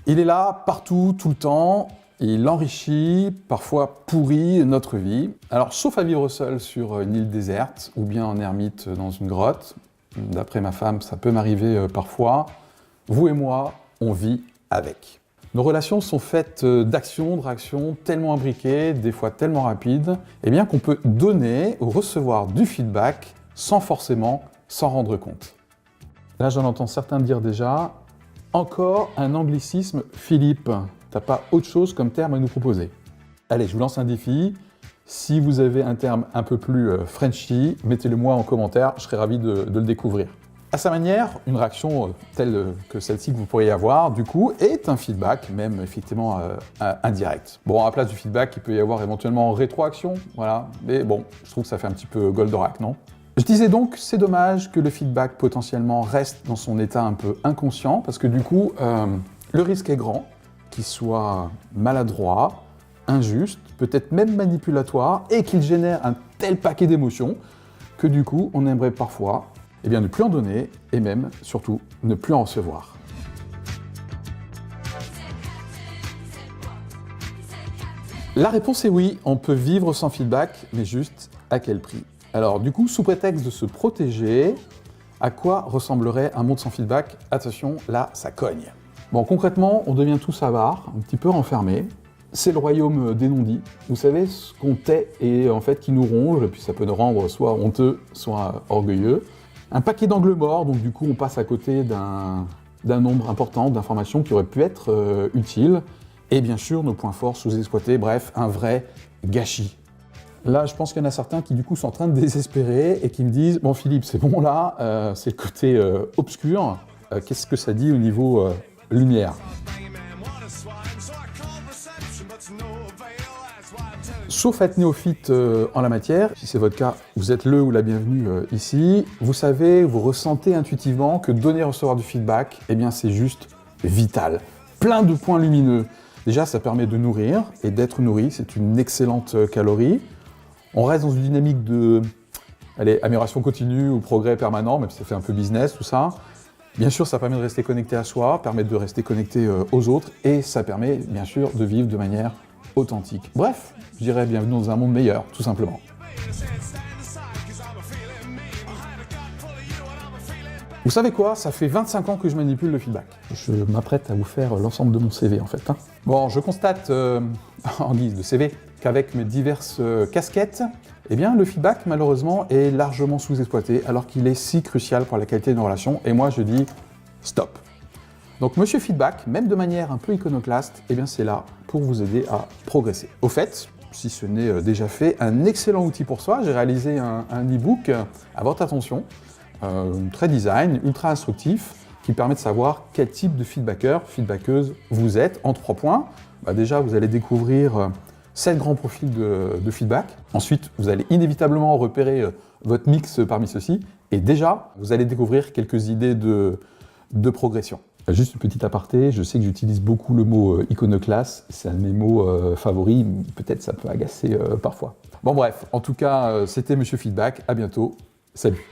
Il est là, partout, tout le temps. Il enrichit, parfois pourrit notre vie. Alors, sauf à vivre seul sur une île déserte, ou bien en ermite dans une grotte. D'après ma femme, ça peut m'arriver parfois. Vous et moi, on vit avec. Nos relations sont faites d'actions, de réactions tellement imbriquées, des fois tellement rapides, et bien qu'on peut donner ou recevoir du feedback sans forcément s'en rendre compte. Là, j'en entends certains dire déjà, encore un anglicisme, Philippe. T'as pas autre chose comme terme à nous proposer? Allez, je vous lance un défi. Si vous avez un terme un peu plus Frenchy, mettez-le moi en commentaire, je serais ravi de le découvrir. À sa manière, une réaction telle que celle-ci que vous pourriez avoir, du coup, est un feedback, même effectivement indirect. Bon, à la place du feedback, il peut y avoir éventuellement rétroaction, voilà. Mais bon, je trouve que ça fait un petit peu Goldorak, non? Je disais donc, c'est dommage que le feedback potentiellement reste dans son état un peu inconscient, parce que du coup, le risque est grand qu'il soit maladroit, injuste, peut-être même manipulatoire, et qu'il génère un tel paquet d'émotions que du coup, on aimerait parfois ne plus en donner, et même, surtout, ne plus en recevoir. La réponse est oui, on peut vivre sans feedback, mais juste à quel prix? Alors du coup, sous prétexte de se protéger, à quoi ressemblerait un monde sans feedback? Attention, là, ça cogne. Bon, concrètement, on devient tous avares, un petit peu renfermés. C'est le royaume des non-dits. Vous savez, ce qu'on tait et en fait qui nous ronge, et puis ça peut nous rendre soit honteux, soit orgueilleux. Un paquet d'angles morts, donc du coup on passe à côté d'un nombre important d'informations qui auraient pu être utiles, et bien sûr nos points forts sous-exploités, bref, un vrai gâchis. Là, je pense qu'il y en a certains qui du coup sont en train de désespérer et qui me disent « Bon Philippe, c'est bon là, c'est le côté obscur, qu'est-ce que ça dit au niveau lumière ?» Sauf à être néophyte en la matière, si c'est votre cas, vous êtes le ou la bienvenue ici. Vous savez, vous ressentez intuitivement que donner et recevoir du feedback, eh bien c'est juste vital. Plein de points lumineux. Déjà, ça permet de nourrir, et d'être nourri, c'est une excellente calorie. On reste dans une dynamique de amélioration continue ou progrès permanent, même si ça fait un peu business, tout ça. Bien sûr, ça permet de rester connecté à soi, permet de rester connecté aux autres, et ça permet, bien sûr, de vivre de manière authentique. Bref, je dirais bienvenue dans un monde meilleur, tout simplement. Vous savez quoi? Ça fait 25 ans que je manipule le feedback. Je m'apprête à vous faire l'ensemble de mon CV, en fait. Bon, je constate, en guise de CV, qu'avec mes diverses casquettes, eh bien, le feedback, malheureusement, est largement sous-exploité, alors qu'il est si crucial pour la qualité de nos relations. Et moi, je dis stop. Donc, Monsieur Feedback, même de manière un peu iconoclaste, eh bien, c'est là pour vous aider à progresser. Au fait, si ce n'est déjà fait, un excellent outil pour soi. J'ai réalisé un e-book à votre attention, très design, ultra instructif, qui permet de savoir quel type de feedbacker, feedbackeuse vous êtes en 3 points. Déjà, vous allez découvrir 7 grands profils de feedback. Ensuite, vous allez inévitablement repérer votre mix parmi ceux-ci. Et déjà, vous allez découvrir quelques idées de progression. Juste une petite aparté, je sais que j'utilise beaucoup le mot iconoclaste, c'est un de mes mots favoris, peut-être ça peut agacer parfois. Bon bref, en tout cas, c'était Monsieur Feedback, à bientôt, salut.